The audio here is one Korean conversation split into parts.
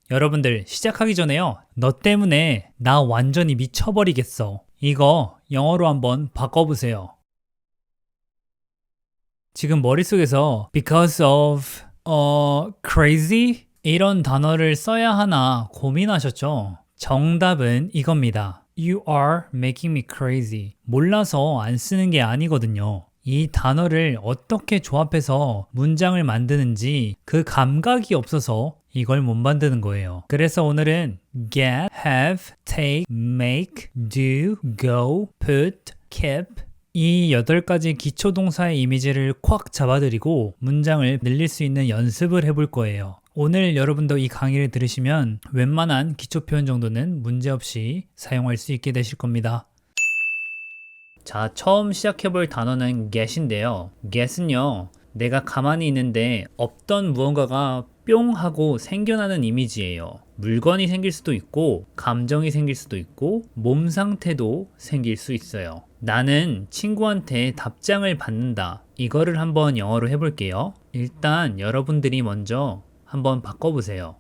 여러분들 시작하기 전에요. 너 때문에 나 완전히 미쳐버리겠어. 이거 영어로 한번 바꿔보세요. 지금 머릿속에서 because of crazy 이런 단어를 써야 하나 고민하셨죠? 정답은 이겁니다. You are making me crazy. 몰라서 안 쓰는 게 아니거든요. 이 단어를 어떻게 조합해서 문장을 만드는지 그 감각이 없어서 이걸 못 만드는 거예요. 그래서 오늘은 get, have, take, make, do, go, put, keep 이 8가지 기초동사의 이미지를 콱 잡아드리고 문장을 늘릴 수 있는 연습을 해볼 거예요. 오늘 여러분도 이 강의를 들으시면 웬만한 기초 표현 정도는 문제없이 사용할 수 있게 되실 겁니다. 자, 처음 시작해볼 단어는 get인데요. get은요, 내가 가만히 있는데 없던 무언가가 뿅 하고 생겨나는 이미지예요. 물건이 생길 수도 있고, 감정이 생길 수도 있고, 몸 상태도 생길 수 있어요. 나는 친구한테 답장을 받는다. 이거를 한번 영어로 해볼게요. 일단 여러분들이 먼저 한번 바꿔보세요.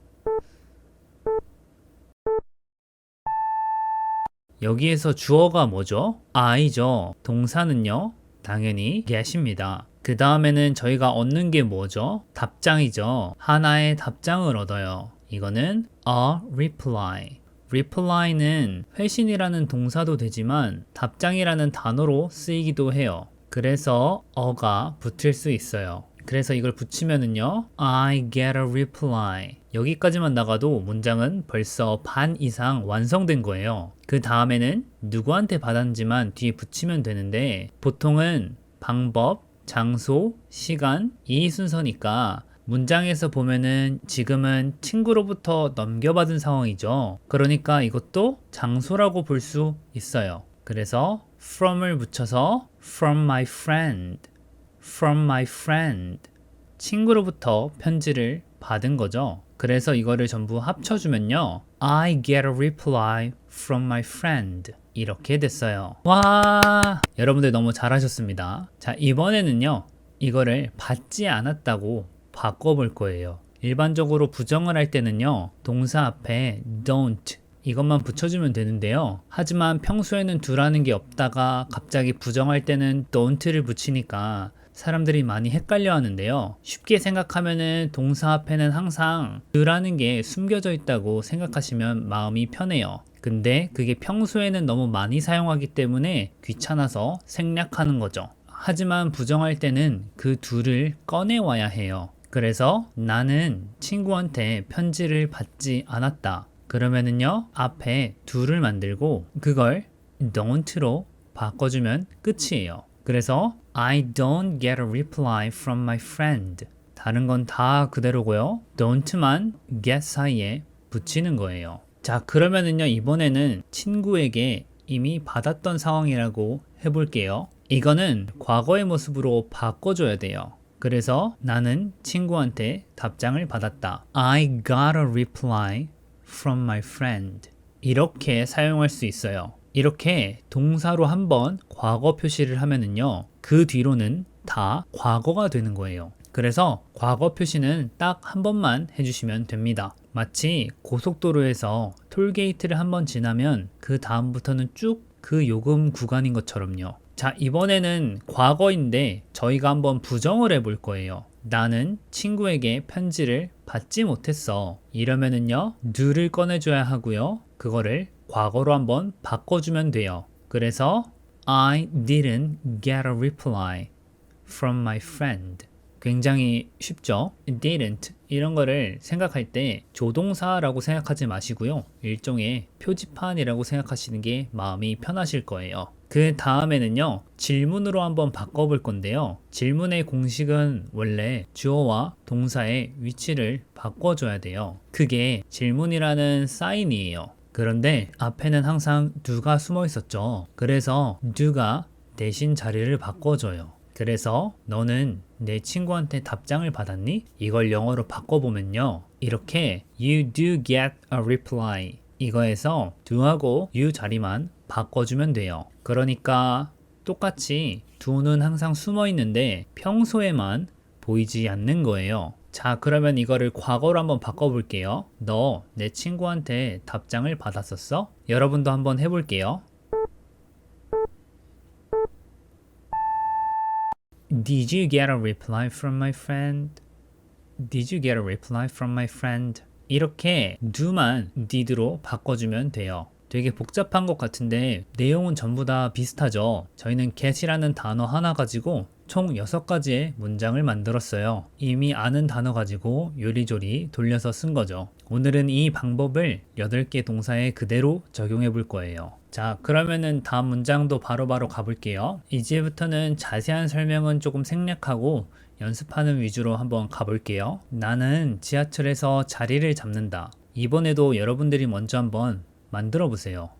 여기에서 주어가 뭐죠? I죠. 동사는요? 당연히 get입니다. 그 다음에는 저희가 얻는 게 뭐죠? 답장이죠. 하나의 답장을 얻어요. 이거는 a reply. reply는 회신이라는 동사도 되지만 답장이라는 단어로 쓰이기도 해요. 그래서 어가 붙을 수 있어요. 그래서 이걸 붙이면은요, I get a reply. 여기까지만 나가도 문장은 벌써 반 이상 완성된 거예요. 그 다음에는 누구한테 받았는지만 뒤에 붙이면 되는데 보통은 방법, 장소, 시간 이 순서니까 문장에서 보면은 지금은 친구로부터 넘겨받은 상황이죠. 그러니까 이것도 장소라고 볼 수 있어요. 그래서 from을 붙여서 from my friend, from my friend. 친구로부터 편지를 받은 거죠. 그래서 이거를 전부 합쳐주면요. I get a reply from my friend. 이렇게 됐어요. 와! 여러분들 너무 잘하셨습니다. 자, 이번에는요. 이거를 받지 않았다고 바꿔볼 거예요. 일반적으로 부정을 할 때는요. 동사 앞에 don't 이것만 붙여주면 되는데요. 하지만 평소에는 do라는 게 없다가 갑자기 부정할 때는 don't를 붙이니까 사람들이 많이 헷갈려 하는데요. 쉽게 생각하면은 동사 앞에는 항상 do라는 게 숨겨져 있다고 생각하시면 마음이 편해요. 근데 그게 평소에는 너무 많이 사용하기 때문에 귀찮아서 생략하는 거죠. 하지만 부정할 때는 그 do를 꺼내와야 해요. 그래서 나는 친구한테 편지를 받지 않았다. 그러면은요, 앞에 do를 만들고 그걸 don't로 바꿔주면 끝이에요. 그래서 I don't get a reply from my friend. 다른 건 다 그대로고요. don't만 get 사이에 붙이는 거예요. 자, 그러면은요, 이번에는 친구에게 이미 받았던 상황이라고 해볼게요. 이거는 과거의 모습으로 바꿔줘야 돼요. 그래서 나는 친구한테 답장을 받았다. I got a reply from my friend. 이렇게 사용할 수 있어요. 이렇게 동사로 한번 과거 표시를 하면은요, 그 뒤로는 다 과거가 되는 거예요. 그래서 과거 표시는 딱 한 번만 해주시면 됩니다. 마치 고속도로에서 톨게이트를 한번 지나면 그 다음부터는 쭉 그 요금 구간인 것처럼요. 자, 이번에는 과거인데 저희가 한번 부정을 해볼 거예요. 나는 친구에게 편지를 받지 못했어. 이러면은요, do를 꺼내줘야 하고요. 그거를 과거로 한번 바꿔주면 돼요. 그래서 I didn't get a reply from my friend. 굉장히 쉽죠? didn't 이런 거를 생각할 때 조동사라고 생각하지 마시고요. 일종의 표지판이라고 생각하시는 게 마음이 편하실 거예요. 그 다음에는요, 질문으로 한번 바꿔볼 건데요. 질문의 공식은 원래 주어와 동사의 위치를 바꿔줘야 돼요. 그게 질문이라는 사인이에요. 그런데 앞에는 항상 do가 숨어 있었죠. 그래서 do가 대신 자리를 바꿔줘요. 그래서 너는 내 친구한테 답장을 받았니? 이걸 영어로 바꿔보면요. 이렇게 You do get a reply. 이거에서 do하고 you 자리만 바꿔주면 돼요. 그러니까 똑같이 do는 항상 숨어 있는데 평소에만 보이지 않는 거예요. 자, 그러면 이거를 과거로 한번 바꿔볼게요. 너 내 친구한테 답장을 받았었어? 여러분도 한번 해볼게요. Did you get a reply from my friend? Did you get a reply from my friend? 이렇게 do만 did로 바꿔주면 돼요. 되게 복잡한 것 같은데 내용은 전부 다 비슷하죠. 저희는 get이라는 단어 하나 가지고 총 6가지의 문장을 만들었어요. 이미 아는 단어 가지고 요리조리 돌려서 쓴 거죠. 오늘은 이 방법을 8개 동사에 그대로 적용해 볼 거예요. 자, 그러면은 다음 문장도 바로바로 가볼게요. 이제부터는 자세한 설명은 조금 생략하고 연습하는 위주로 한번 가볼게요. 나는 지하철에서 자리를 잡는다. 이번에도 여러분들이 먼저 한번 만들어 보세요.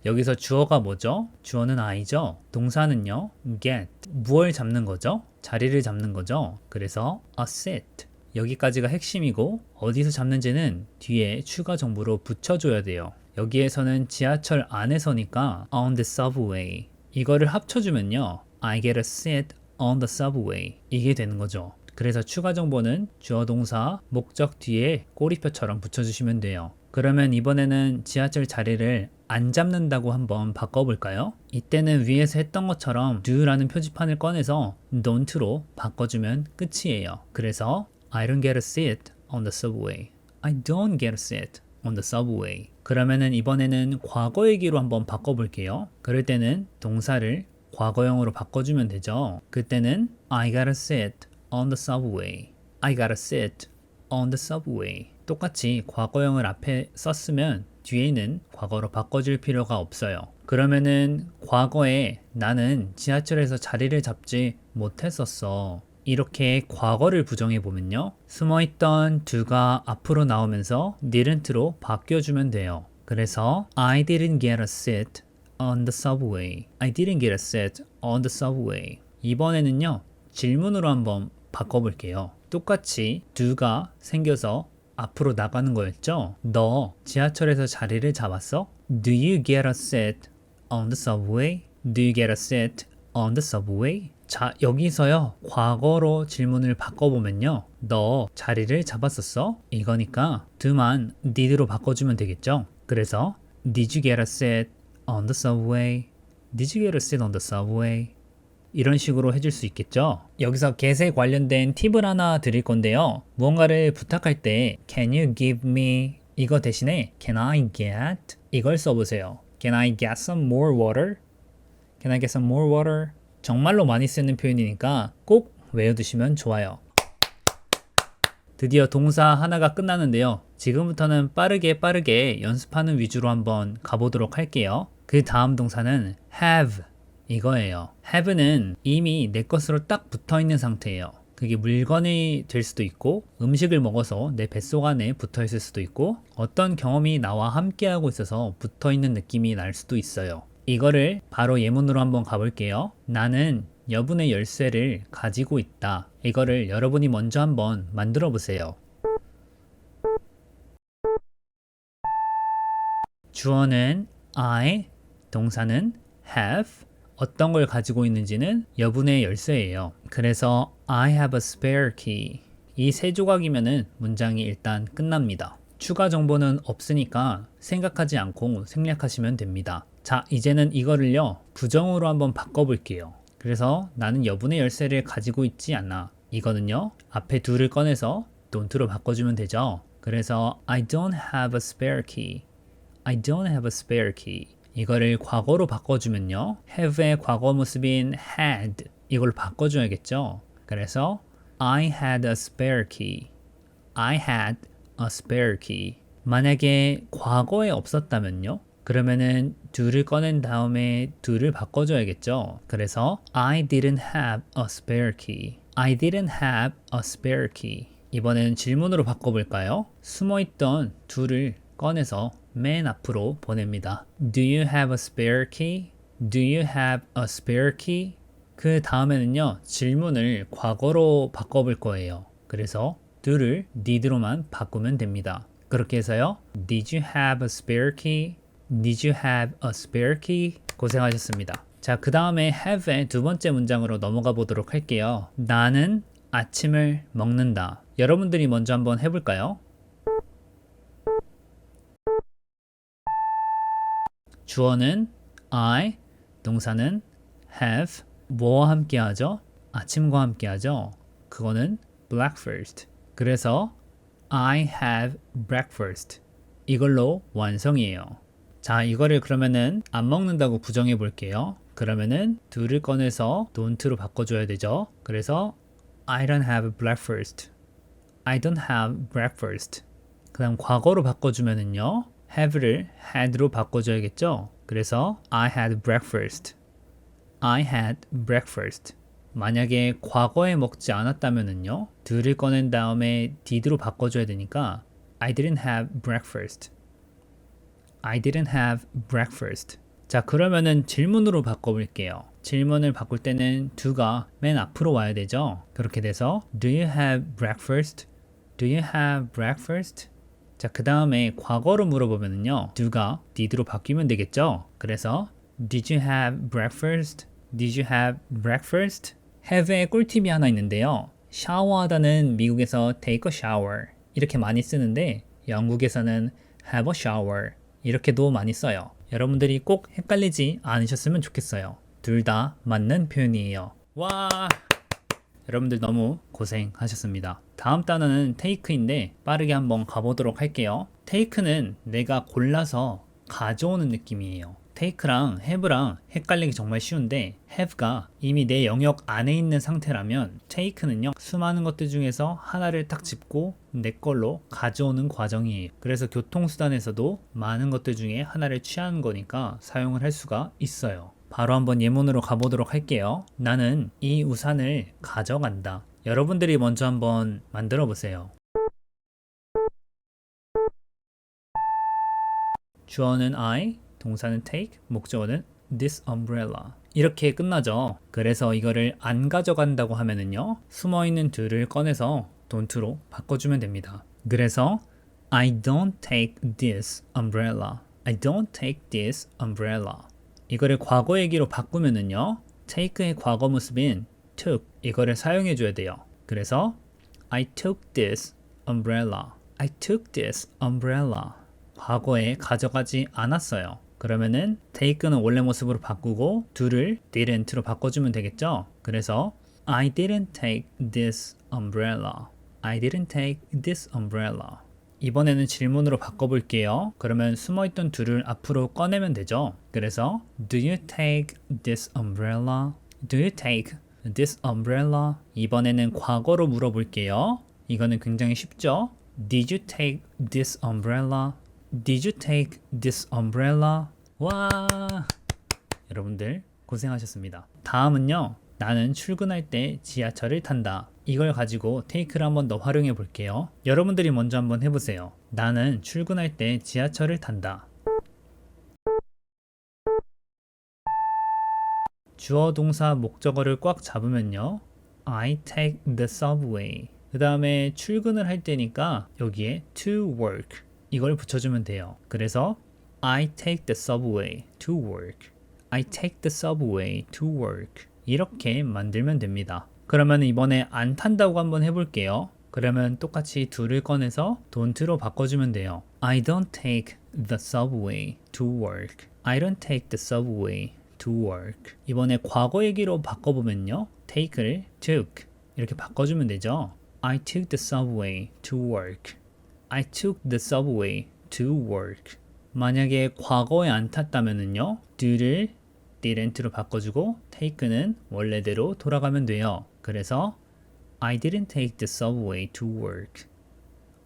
여기서 주어가 뭐죠? 주어는 I죠? 동사는요? get. 무얼 잡는 거죠? 자리를 잡는 거죠? 그래서 a seat. 여기까지가 핵심이고 어디서 잡는지는 뒤에 추가 정보로 붙여줘야 돼요. 여기에서는 지하철 안에서니까 on the subway. 이거를 합쳐주면요. I get a seat on the subway. 이게 되는 거죠. 그래서 추가 정보는 주어 동사 목적 뒤에 꼬리표처럼 붙여주시면 돼요. 그러면 이번에는 지하철 자리를 안 잡는다고 한번 바꿔볼까요? 이때는 위에서 했던 것처럼 do라는 표지판을 꺼내서 don't로 바꿔주면 끝이에요. 그래서 I don't get a seat on the subway. I don't get a seat on the subway. 그러면은 이번에는 과거 얘기로 한번 바꿔볼게요. 그럴 때는 동사를 과거형으로 바꿔주면 되죠. 그때는 I got a seat on the subway. I got a seat on the subway. 똑같이 과거형을 앞에 썼으면 뒤에는 과거로 바꿔줄 필요가 없어요. 그러면은 과거에 나는 지하철에서 자리를 잡지 못했었어. 이렇게 과거를 부정해 보면요. 숨어있던 do가 앞으로 나오면서 didn't로 바뀌어주면 돼요. 그래서 I didn't get a seat on the subway. I didn't get a seat on the subway. 이번에는요. 질문으로 한번 바꿔볼게요. 똑같이 do가 생겨서 앞으로 나가는 거였죠? 너 지하철에서 자리를 잡았어? Do you get a seat on the subway? Do you get a seat on the subway? 자, 여기서요. 과거로 질문을 바꿔보면요. 너 자리를 잡았었어? 이거니까 do만 did로 바꿔주면 되겠죠? 그래서 Did you get a seat on the subway? Did you get a seat on the subway? 이런 식으로 해줄 수 있겠죠. 여기서 get에 관련된 팁을 하나 드릴 건데요. 무언가를 부탁할 때 Can you give me 이거 대신에 Can I get 이걸 써보세요. Can I get some more water? Can I get some more water? 정말로 많이 쓰는 표현이니까 꼭 외워두시면 좋아요. 드디어 동사 하나가 끝나는데요. 지금부터는 빠르게 연습하는 위주로 한번 가보도록 할게요. 그 다음 동사는 have 이거예요. have는 이미 내 것으로 딱 붙어있는 상태예요. 그게 물건이 될 수도 있고 음식을 먹어서 내 뱃속 안에 붙어있을 수도 있고 어떤 경험이 나와 함께하고 있어서 붙어있는 느낌이 날 수도 있어요. 이거를 바로 예문으로 한번 가볼게요. 나는 여분의 열쇠를 가지고 있다. 이거를 여러분이 먼저 한번 만들어 보세요. 주어는 I, 동사는 have, 어떤 걸 가지고 있는지는 여분의 열쇠예요. 그래서 I have a spare key. 이 세 조각이면은 문장이 일단 끝납니다. 추가 정보는 없으니까 생각하지 않고 생략하시면 됩니다. 자, 이제는 이거를요. 부정으로 한번 바꿔볼게요. 그래서 나는 여분의 열쇠를 가지고 있지 않아. 이거는요. 앞에 do를 꺼내서 don't로 바꿔주면 되죠. 그래서 I don't have a spare key. I don't have a spare key. 이거를 과거로 바꿔주면요. have의 과거 모습인 had 이걸 바꿔줘야겠죠. 그래서 I had a spare key. I had a spare key. 만약에 과거에 없었다면요. 그러면은 do를 꺼낸 다음에 do를 바꿔줘야겠죠. 그래서 I didn't have a spare key. I didn't have a spare key. 이번엔 질문으로 바꿔볼까요? 숨어있던 do를 꺼내서 맨 앞으로 보냅니다. Do you have a spare key? Do you have a spare key? 그 다음에는요. 질문을 과거로 바꿔볼 거예요. 그래서 do를 did로만 바꾸면 됩니다. 그렇게 해서요. Did you have a spare key? Did you have a spare key? 고생하셨습니다. 자, 그 다음에 have의 두 번째 문장으로 넘어가 보도록 할게요. 나는 아침을 먹는다. 여러분들이 먼저 한번 해볼까요? 주어는 I, 동사는 have, 뭐와 함께 하죠? 아침과 함께 하죠? 그거는 breakfast. 그래서 I have breakfast. 이걸로 완성이에요. 자, 이거를 그러면은 안 먹는다고 부정해 볼게요. 그러면은 do를 꺼내서 don't로 바꿔줘야 되죠. 그래서 I don't have breakfast. I don't have breakfast. 그 다음 과거로 바꿔주면은요. have를 had로 바꿔줘야겠죠. 그래서 I had breakfast. I had breakfast. 만약에 과거에 먹지 않았다면은요. do를 꺼낸 다음에 did로 바꿔줘야 되니까 I didn't have breakfast. I didn't have breakfast. 자, 그러면은 질문으로 바꿔볼게요. 질문을 바꿀 때는 do가 맨 앞으로 와야 되죠. 그렇게 돼서 Do you have breakfast? Do you have breakfast? 자, 그 다음에 과거로 물어보면은요. do가 did로 바뀌면 되겠죠. 그래서 Did you have breakfast? Did you have breakfast? have의 꿀팁이 하나 있는데요. 샤워하다는 미국에서 take a shower 이렇게 많이 쓰는데 영국에서는 have a shower 이렇게도 많이 써요. 여러분들이 꼭 헷갈리지 않으셨으면 좋겠어요. 둘 다 맞는 표현이에요. 와! 여러분들 너무 고생하셨습니다. 다음 단어는 take인데 빠르게 한번 가보도록 할게요. take는 내가 골라서 가져오는 느낌이에요. take랑 have랑 헷갈리기 정말 쉬운데 have가 이미 내 영역 안에 있는 상태라면 take는요 수많은 것들 중에서 하나를 딱 짚고 내 걸로 가져오는 과정이에요. 그래서 교통수단에서도 많은 것들 중에 하나를 취하는 거니까 사용을 할 수가 있어요. 바로 한번 예문으로 가보도록 할게요. 나는 이 우산을 가져간다. 여러분들이 먼저 한번 만들어 보세요. 주어는 I, 동사는 take, 목적어는 this umbrella. 이렇게 끝나죠. 그래서 이거를 안 가져간다고 하면은요. 숨어있는 do를 꺼내서 don't로 바꿔주면 됩니다. 그래서 I don't take this umbrella. I don't take this umbrella. 이거를 과거 얘기로 바꾸면은요. take의 과거 모습인 took 이거를 사용해 줘야 돼요. 그래서 I took this umbrella. I took this umbrella. 과거에 가져가지 않았어요. 그러면은 take는 원래 모습으로 바꾸고 do를 didn't로 바꿔주면 되겠죠. 그래서 I didn't take this umbrella. I didn't take this umbrella. 이번에는 질문으로 바꿔볼게요. 그러면 숨어있던 do를 앞으로 꺼내면 되죠. 그래서 Do you take this umbrella? Do you take this umbrella? 이번에는 과거로 물어볼게요. 이거는 굉장히 쉽죠. Did you take this umbrella? Did you take this umbrella? 와, 여러분들 고생하셨습니다. 다음은요. 나는 출근할 때 지하철을 탄다. 이걸 가지고 take를 한번 더 활용해 볼게요. 여러분들이 먼저 한번 해보세요. 나는 출근할 때 지하철을 탄다. 주어 동사 목적어를 꽉 잡으면요. I take the subway. 그 다음에 출근을 할 때니까 여기에 to work. 이걸 붙여주면 돼요. 그래서 I take the subway to work. I take the subway to work. 이렇게 만들면 됩니다. 그러면 이번에 안 탄다고 한번 해볼게요. 그러면 똑같이 do를 꺼내서 don't로 바꿔주면 돼요. I don't take the subway to work. I don't take the subway to work. 이번에 과거 얘기로 바꿔보면요. take를 took 이렇게 바꿔주면 되죠. I took the subway to work. I took the subway to work. 만약에 과거에 안 탔다면은요. do를 didn't로 바꿔주고 take는 원래대로 돌아가면 돼요. 그래서 I didn't take the subway to work.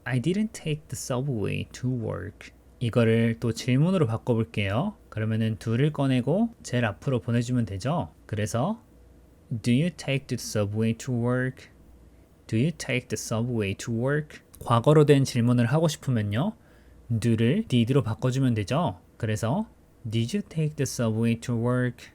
I didn't take the subway to work. 이거를 또 질문으로 바꿔볼게요. 그러면은 do를 꺼내고 제일 앞으로 보내주면 되죠. 그래서 Do you take the subway to work? Do you take the subway to work? 과거로 된 질문을 하고 싶으면요. do를 did로 바꿔주면 되죠. 그래서 Did you take the subway to work?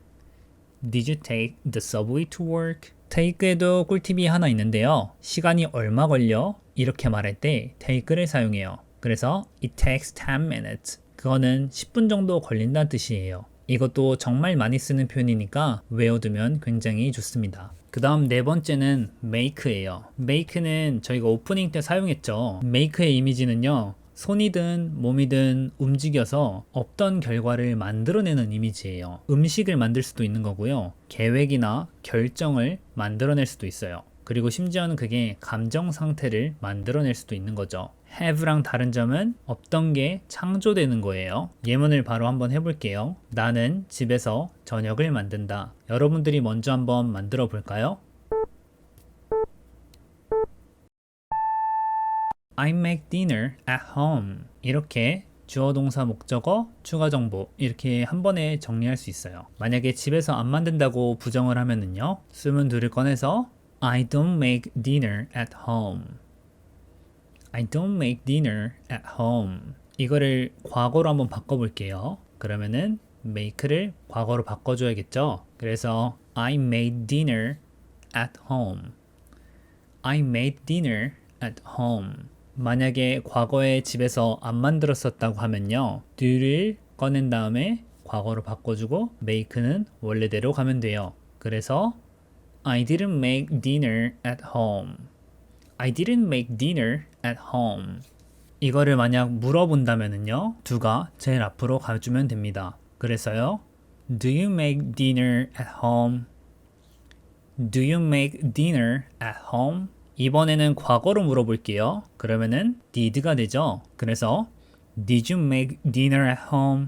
Did you take the subway to work? take에도 꿀팁이 하나 있는데요. 시간이 얼마 걸려? 이렇게 말할 때 take를 사용해요. 그래서 it takes 10 minutes. 그거는 10분 정도 걸린다는 뜻이에요. 이것도 정말 많이 쓰는 표현이니까 외워두면 굉장히 좋습니다. 그 다음 네 번째는 make예요. make는 저희가 오프닝 때 사용했죠. make의 이미지는요, 손이든 몸이든 움직여서 없던 결과를 만들어내는 이미지예요. 음식을 만들 수도 있는 거고요. 계획이나 결정을 만들어낼 수도 있어요. 그리고 심지어는 그게 감정 상태를 만들어낼 수도 있는 거죠. have랑 다른 점은 없던 게 창조되는 거예요. 예문을 바로 한번 해볼게요. 나는 집에서 저녁을 만든다. 여러분들이 먼저 한번 만들어 볼까요? I make dinner at home. 이렇게 주어 동사 목적어 추가 정보 이렇게 한 번에 정리할 수 있어요. 만약에 집에서 안 만든다고 부정을 하면은요, 수문들을 꺼내서 I don't make dinner at home. I don't make dinner at home. 이거를 과거로 한번 바꿔볼게요. 그러면은 make를 과거로 바꿔줘야겠죠. 그래서 I made dinner at home. I made dinner at home. 만약에 과거에 집에서 안 만들었었다고 하면요, do를 꺼낸 다음에 과거로 바꿔주고 make는 원래대로 가면 돼요. 그래서 I didn't make dinner at home. I didn't make dinner at home. 이거를 만약 물어본다면은요, do가 제일 앞으로 가주면 됩니다. 그래서요, Do you make dinner at home? Do you make dinner at home? 이번에는 과거로 물어볼게요. 그러면은 did가 되죠. 그래서 Did you make dinner at home?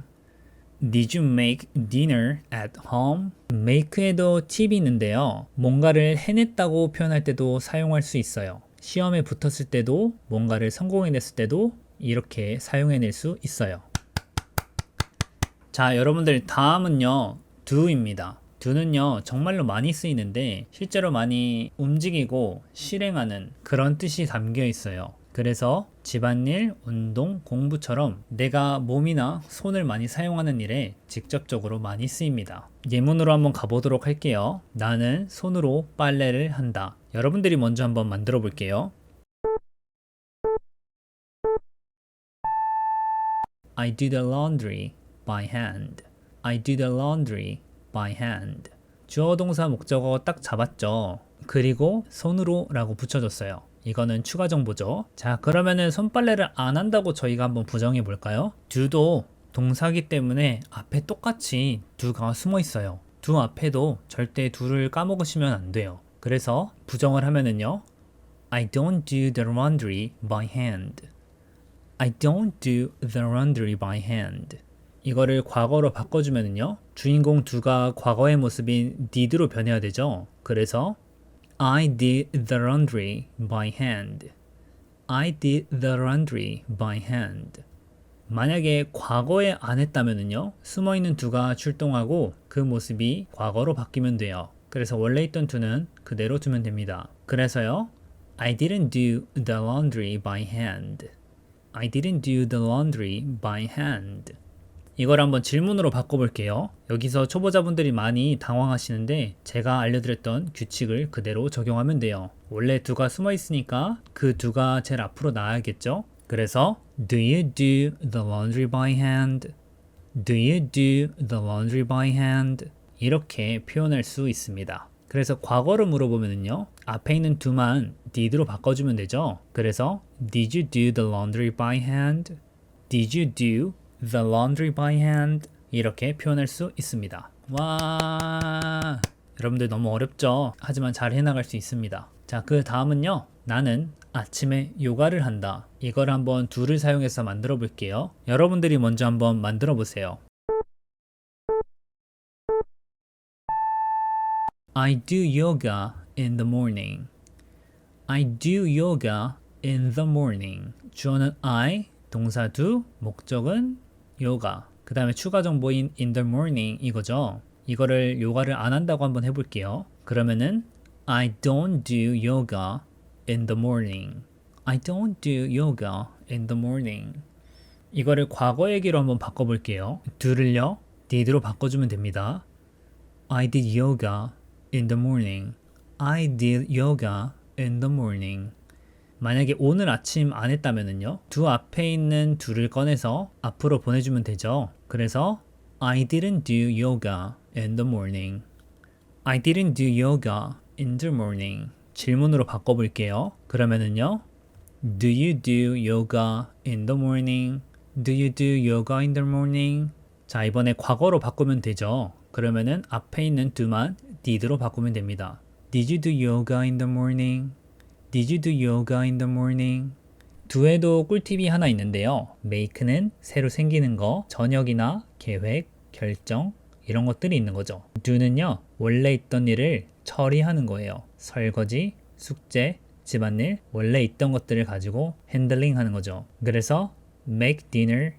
Did you make dinner at home? make에도 팁이 있는데요. 뭔가를 해냈다고 표현할 때도 사용할 수 있어요. 시험에 붙었을 때도 뭔가를 성공해냈을 때도 이렇게 사용해낼 수 있어요. 자, 여러분들 다음은요, do입니다. do는요, 정말로 많이 쓰이는데 실제로 많이 움직이고 실행하는 그런 뜻이 담겨 있어요. 그래서 집안일, 운동, 공부처럼 내가 몸이나 손을 많이 사용하는 일에 직접적으로 많이 쓰입니다. 예문으로 한번 가보도록 할게요. 나는 손으로 빨래를 한다. 여러분들이 먼저 한번 만들어 볼게요. I do the laundry by hand. I do the laundry by hand. 주어 동사 목적어 딱 잡았죠. 그리고 손으로 라고 붙여줬어요. 이거는 추가 정보죠. 자, 그러면은 손빨래를 안 한다고 저희가 한번 부정해 볼까요? do도 동사기 때문에 앞에 똑같이 do가 숨어 있어요. do 앞에도 절대 do를 까먹으시면 안 돼요. 그래서 부정을 하면은요, I don't do the laundry by hand. I don't do the laundry by hand. 이거를 과거로 바꿔주면은요, 주인공 do가 과거의 모습인 did로 변해야 되죠. 그래서 I did the laundry by hand. I did the laundry by hand. 만약에 과거에 안 했다면은요, 숨어있는 do가 출동하고 그 모습이 과거로 바뀌면 돼요. 그래서 원래 있던 do는 그대로 두면 됩니다. 그래서요, I didn't do the laundry by hand. I didn't do the laundry by hand. 이걸 한번 질문으로 바꿔볼게요. 여기서 초보자분들이 많이 당황하시는데 제가 알려드렸던 규칙을 그대로 적용하면 돼요. 원래 do가 숨어 있으니까 그 do가 제일 앞으로 나와야겠죠? 그래서 Do you do the laundry by hand? Do you do the laundry by hand? 이렇게 표현할 수 있습니다. 그래서 과거로 물어보면요, 앞에 있는 do만 did로 바꿔주면 되죠. 그래서 Did you do the laundry by hand? Did you do the laundry by hand? 이렇게 표현할 수 있습니다. 와, 여러분들 너무 어렵죠? 하지만 잘 해나갈 수 있습니다. 자, 그 다음은요, 나는 아침에 요가를 한다. 이걸 한번 do를 사용해서 만들어 볼게요. 여러분들이 먼저 한번 만들어 보세요. I do yoga in the morning. I do yoga in the morning. 주어는 I, 동사 do, 목적은 yoga. 그 다음에 추가 정보인 in the morning 이거죠. 이거를 요가를 안 한다고 한번 해볼게요. 그러면은 I don't do yoga in the morning. I don't do yoga in the morning. 이거를 과거 얘기로 한번 바꿔볼게요. do를요, did로 바꿔주면 됩니다. I did yoga in the morning. I did yoga in the morning. 만약에 오늘 아침 안 했다면은요, do 앞에 있는 do를 꺼내서 앞으로 보내주면 되죠. 그래서 I didn't do yoga in the morning. I didn't do yoga in the morning. 질문으로 바꿔볼게요. 그러면은요. Do you do yoga in the morning? Do you do yoga in the morning? 자, 이번에 과거로 바꾸면 되죠. 그러면은 앞에 있는 do만 did로 바꾸면 됩니다. Did you do yoga in the morning? Did you do yoga in the morning? do에도 꿀팁이 하나 있는데요. make는 새로 생기는 거, 저녁이나 계획, 결정 이런 것들이 있는 거죠. do는요. 원래 있던 일을 처리하는 거예요. 설거지, 숙제, 집안일, 원래 있던 것들을 가지고 핸들링 하는 거죠. 그래서 make dinner,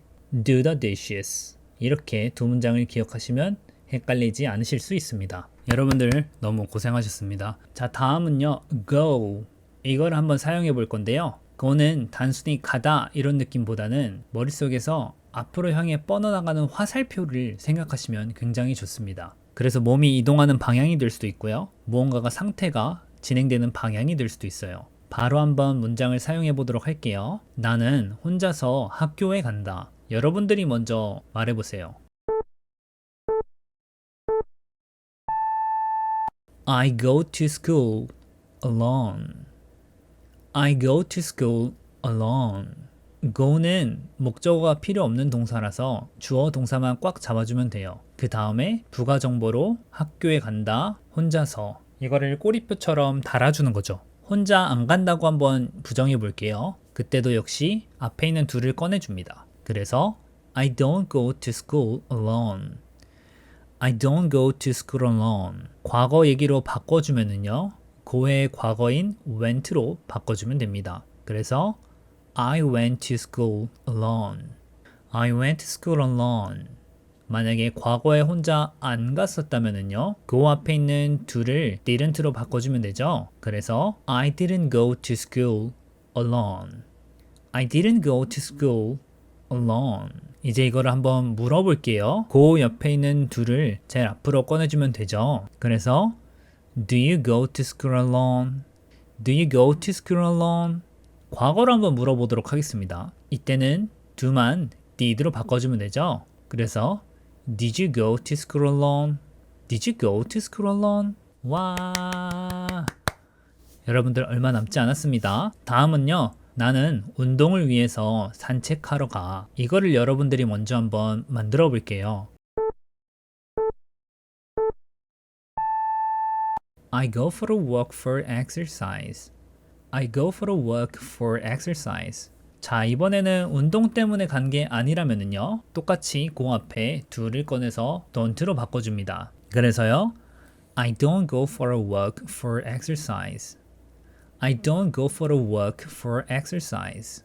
do the dishes 이렇게 두 문장을 기억하시면 헷갈리지 않으실 수 있습니다. 여러분들 너무 고생하셨습니다. 자, 다음은요. go 이걸 한번 사용해 볼 건데요. go는 단순히 가다 이런 느낌보다는 머릿속에서 앞으로 향해 뻗어나가는 화살표를 생각하시면 굉장히 좋습니다. 그래서 몸이 이동하는 방향이 될 수도 있고요. 무언가가 상태가 진행되는 방향이 될 수도 있어요. 바로 한번 문장을 사용해 보도록 할게요. 나는 혼자서 학교에 간다. 여러분들이 먼저 말해보세요. I go to school alone. I go to school alone. go는 목적어가 필요 없는 동사라서 주어 동사만 꽉 잡아주면 돼요. 그 다음에 부가 정보로 학교에 간다, 혼자서 이거를 꼬리표처럼 달아주는 거죠. 혼자 안 간다고 한번 부정해 볼게요. 그때도 역시 앞에 있는 do를 꺼내줍니다. 그래서 I don't go to school alone. I don't go to school alone. 과거 얘기로 바꿔주면은요. go의 과거인 went로 바꿔주면 됩니다. 그래서 I went to school alone. I went to school alone. 만약에 과거에 혼자 안 갔었다면은요. go 앞에 있는 do를 didn't로 바꿔주면 되죠. 그래서 I didn't go to school alone. I didn't go to school alone. 이제 이거를 한번 물어볼게요. go 옆에 있는 do를 제일 앞으로 꺼내주면 되죠. 그래서 Do you go to school alone? Do you go to school alone? 과거로 한번 물어보도록 하겠습니다. 이때는 do만 did로 바꿔주면 되죠. 그래서 Did you go to school alone? Did you go to school alone? 와, 여러분들 얼마 남지 않았습니다. 다음은요. 나는 운동을 위해서 산책하러 가. 이거를 여러분들이 먼저 한번 만들어 볼게요. I go for a walk for exercise. I go for a walk for exercise. 자, 이번에는 운동 때문에 간 게 아니라면은요. 똑같이 go 앞에 do를 꺼내서 don't로 바꿔줍니다. 그래서요. I don't go for a walk for exercise. I don't go for a walk for exercise.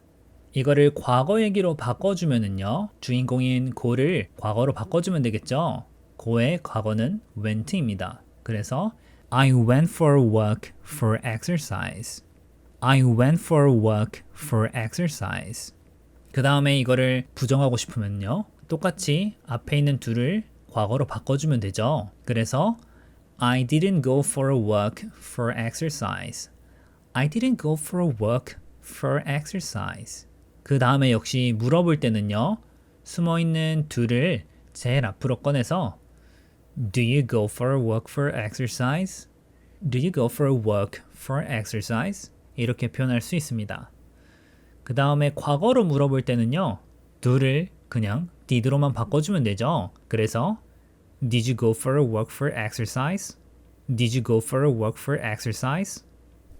이거를 과거 얘기로 바꿔주면은요. 주인공인 go를 과거로 바꿔주면 되겠죠. go의 과거는 went입니다. 그래서 I went for a walk for exercise. I went for a walk for exercise. 그 다음에 이거를 부정하고 싶으면요. 똑같이 앞에 있는 do를 과거로 바꿔주면 되죠. 그래서 I didn't go for a walk for exercise. I didn't go for a walk for exercise. 그 다음에 역시 물어볼 때는요. 숨어있는 do를 제일 앞으로 꺼내서 Do you go for a walk for exercise? Do you go for a walk for exercise? 이렇게 표현할 수 있습니다. 그 다음에 과거로 물어볼 때는요. do를 그냥 did로만 바꿔주면 되죠. 그래서 Did you go for a walk for exercise? Did you go for a walk for exercise?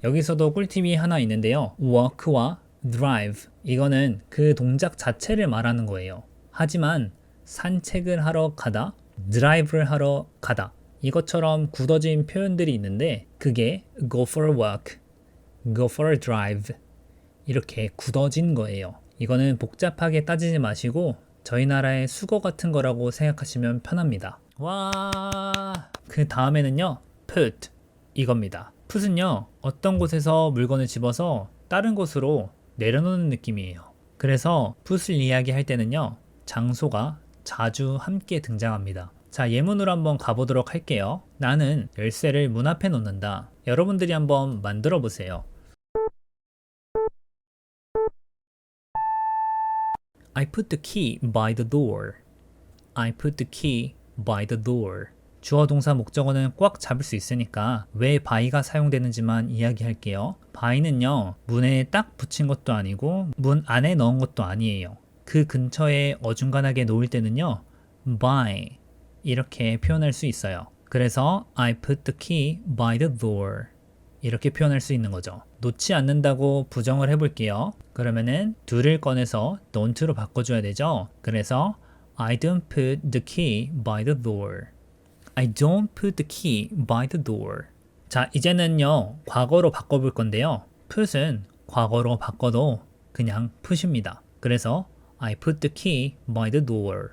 여기서도 꿀팁이 하나 있는데요. walk와 drive 이거는 그 동작 자체를 말하는 거예요. 하지만 산책을 하러 가다, 드라이브를 하러 가다 이것처럼 굳어진 표현들이 있는데 그게 go for a walk, go for a drive 이렇게 굳어진 거예요. 이거는 복잡하게 따지지 마시고 저희 나라의 수거 같은 거라고 생각하시면 편합니다. 와, 그 다음에는요. put 이겁니다. put은요. 어떤 곳에서 물건을 집어서 다른 곳으로 내려놓는 느낌이에요. 그래서 put을 이야기할 때는요. 장소가 자주 함께 등장합니다. 자, 예문으로 한번 가보도록 할게요. 나는 열쇠를 문 앞에 놓는다. 여러분들이 한번 만들어 보세요. I put the key by the door. I put the key by the door. 주어 동사 목적어는 꽉 잡을 수 있으니까 왜 by가 사용되는지만 이야기할게요. by는요, 문에 딱 붙인 것도 아니고 문 안에 넣은 것도 아니에요. 그 근처에 어중간하게 놓을 때는요, by 이렇게 표현할 수 있어요. 그래서 I put the key by the door 이렇게 표현할 수 있는 거죠. 놓지 않는다고 부정을 해볼게요. 그러면은 do를 꺼내서 don't로 바꿔줘야 되죠. 그래서 I don't put the key by the door. I don't put the key by the door. 자, 이제는요, 과거로 바꿔볼 건데요. put은 과거로 바꿔도 그냥 put입니다. 그래서 I put the key by the door.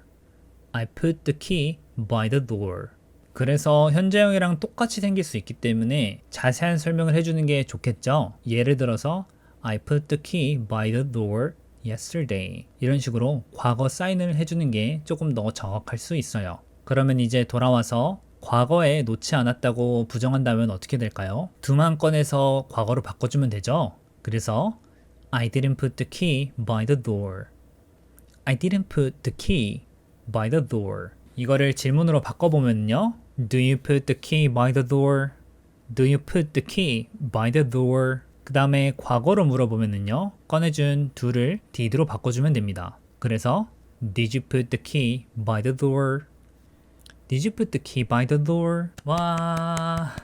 I put the key by the door. 그래서 현재형이랑 똑같이 생길 수 있기 때문에 자세한 설명을 해주는 게 좋겠죠. 예를 들어서 I put the key by the door yesterday. 이런 식으로 과거 사인을 해주는 게 조금 더 정확할 수 있어요. 그러면 이제 돌아와서 과거에 놓지 않았다고 부정한다면 어떻게 될까요? 두만 꺼내서 과거로 바꿔주면 되죠. 그래서 I didn't put the key by the door. I didn't put the key by the door. 이거를 질문으로 바꿔보면요. Do you put the key by the door? Do you put the key by the door? 그 다음에 과거로 물어보면요. 꺼내준 do를 did로 바꿔주면 됩니다. 그래서 Did you put the key by the door? Did you put the key by the door? 와.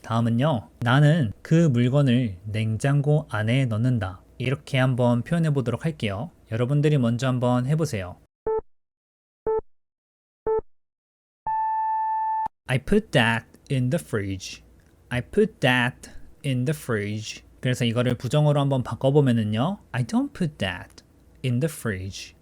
다음은요. 나는 그 물건을 냉장고 안에 넣는다. 이렇게 한번 표현해 보도록 할게요. 여러분들이 먼저 한번 해보세요. I put that in the fridge. I put that in the fridge. 그래서 이거를 부정어로 한번 바꿔보면은요. I don't put that in the fridge.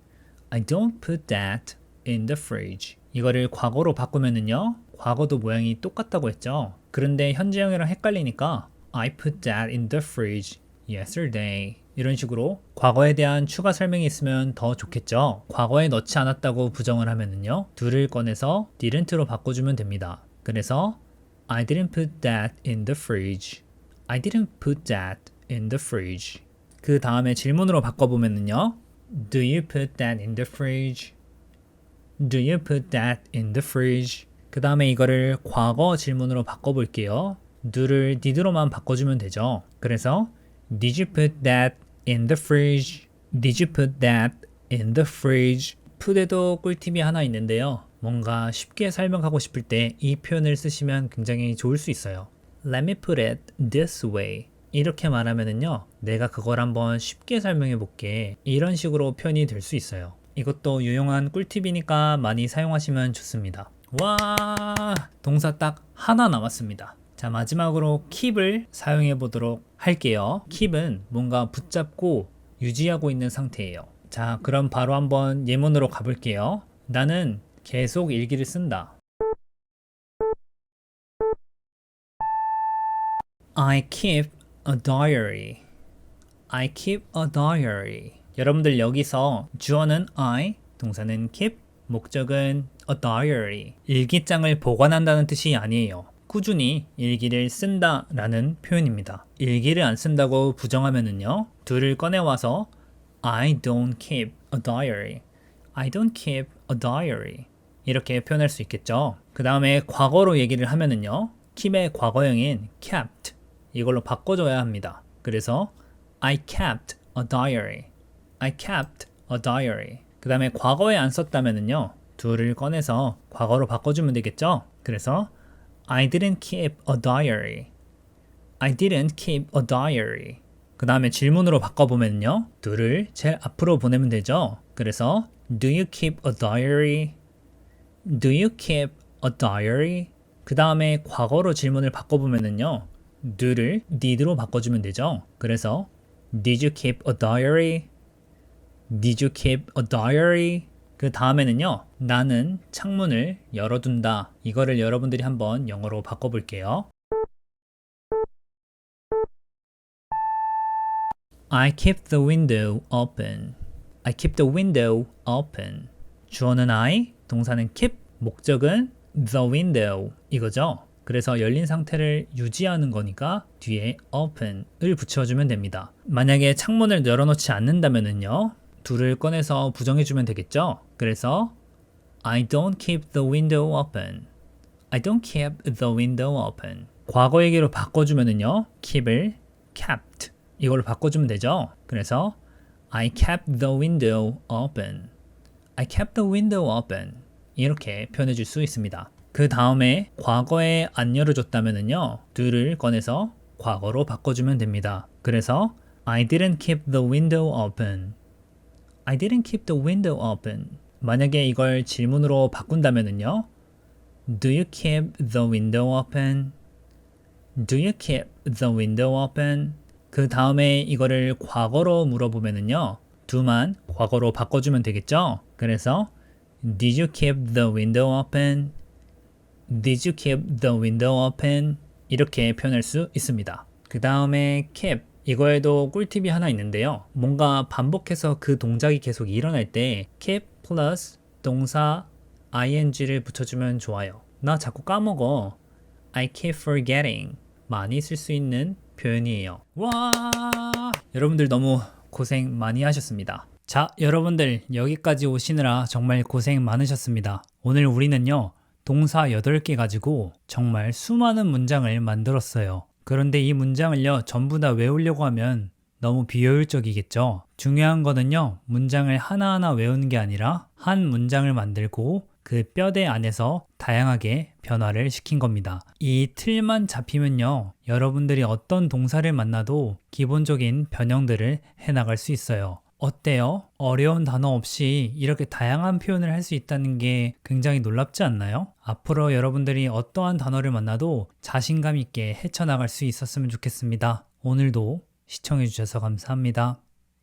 I don't put that in the fridge. 이거를 과거로 바꾸면은요. 과거도 모양이 똑같다고 했죠. 그런데 현재형이랑 헷갈리니까 I put that in the fridge yesterday. 이런 식으로 과거에 대한 추가 설명이 있으면 더 좋겠죠. 과거에 넣지 않았다고 부정을 하면은요. do를 꺼내서 didn't로 바꿔주면 됩니다. 그래서 I didn't put that in the fridge. I didn't put that in the fridge. 그 다음에 질문으로 바꿔보면은요. Do you put that in the fridge? Do you put that in the fridge? 그 다음에 이거를 과거 질문으로 바꿔볼게요. do를 did로만 바꿔주면 되죠. 그래서 Did you put that in the fridge? Did you put that in the fridge? put에도 꿀팁이 하나 있는데요. 뭔가 쉽게 설명하고 싶을 때 이 표현을 쓰시면 굉장히 좋을 수 있어요. Let me put it this way. 이렇게 말하면은요. 내가 그걸 한번 쉽게 설명해 볼게. 이런 식으로 표현이 될 수 있어요. 이것도 유용한 꿀팁이니까 많이 사용하시면 좋습니다. 와, 동사 딱 하나 남았습니다. 자, 마지막으로 keep을 사용해 보도록 할게요. keep은 뭔가 붙잡고 유지하고 있는 상태예요. 자, 그럼 바로 한번 예문으로 가볼게요. 나는 계속 일기를 쓴다. I keep a diary. I keep a diary. 여러분들 여기서 주어는 I, 동사는 keep, 목적은 a diary. 일기장을 보관한다는 뜻이 아니에요. 꾸준히 일기를 쓴다 라는 표현입니다. 일기를 안 쓴다고 부정하면은요. do를 꺼내와서 I don't keep a diary. I don't keep a diary. 이렇게 표현할 수 있겠죠. 그 다음에 과거로 얘기를 하면은요. keep의 과거형인 kept. 이걸로 바꿔줘야 합니다. 그래서 I kept a diary. I kept a diary. 그 다음에 과거에 안 썼다면은요. do를 꺼내서 과거로 바꿔주면 되겠죠. 그래서 I didn't keep a diary. I didn't keep a diary. 그 다음에 질문으로 바꿔보면요. do를 제일 앞으로 보내면 되죠. 그래서 Do you keep a diary? Do you keep a diary? 그 다음에 과거로 질문을 바꿔보면요. do를 did로 바꿔주면 되죠. 그래서 Did you keep a diary? Did you keep a diary? 그 다음에는요. 나는 창문을 열어둔다. 이거를 여러분들이 한번 영어로 바꿔볼게요. I keep the window open. I keep the window open. 주어는 I, 동사는 keep, 목적은 the window 이거죠. 그래서 열린 상태를 유지하는 거니까 뒤에 open을 붙여주면 됩니다. 만약에 창문을 열어놓지 않는다면요. do를 꺼내서 부정해주면 되겠죠. 그래서 I don't keep the window open. I don't keep the window open. 과거 얘기로 바꿔주면은요. keep을 kept 이걸로 바꿔주면 되죠. 그래서 I kept the window open. I kept the window open. 이렇게 표현해 줄 수 있습니다. 그 다음에 과거에 안 열어줬다면은요. do를 꺼내서 과거로 바꿔주면 됩니다. 그래서 I didn't keep the window open. I didn't keep the window open. 만약에 이걸 질문으로 바꾼다면은요. Do you keep the window open? Do you keep the window open? 그 다음에 이거를 과거로 물어보면은요. do만 과거로 바꿔주면 되겠죠? 그래서 Did you keep the window open? Did you keep the window open? 이렇게 표현할 수 있습니다. 그 다음에 keep 이거에도 꿀팁이 하나 있는데요. 뭔가 반복해서 그 동작이 계속 일어날 때 keep 플러스 동사 ing를 붙여주면 좋아요. 나 자꾸 까먹어. I keep forgetting. 많이 쓸 수 있는 표현이에요. 와! 여러분들 너무 고생 많이 하셨습니다. 자, 여러분들 여기까지 오시느라 정말 고생 많으셨습니다. 오늘 우리는요. 동사 8개 가지고 정말 수많은 문장을 만들었어요. 그런데 이 문장을요. 전부 다 외우려고 하면 너무 비효율적이겠죠. 중요한 거는요. 문장을 하나하나 외우는 게 아니라 한 문장을 만들고 그 뼈대 안에서 다양하게 변화를 시킨 겁니다. 이 틀만 잡히면요. 여러분들이 어떤 동사를 만나도 기본적인 변형들을 해나갈 수 있어요. 어때요? 어려운 단어 없이 이렇게 다양한 표현을 할 수 있다는 게 굉장히 놀랍지 않나요? 앞으로 여러분들이 어떠한 단어를 만나도 자신감 있게 헤쳐나갈 수 있었으면 좋겠습니다. 오늘도 시청해주셔서 감사합니다.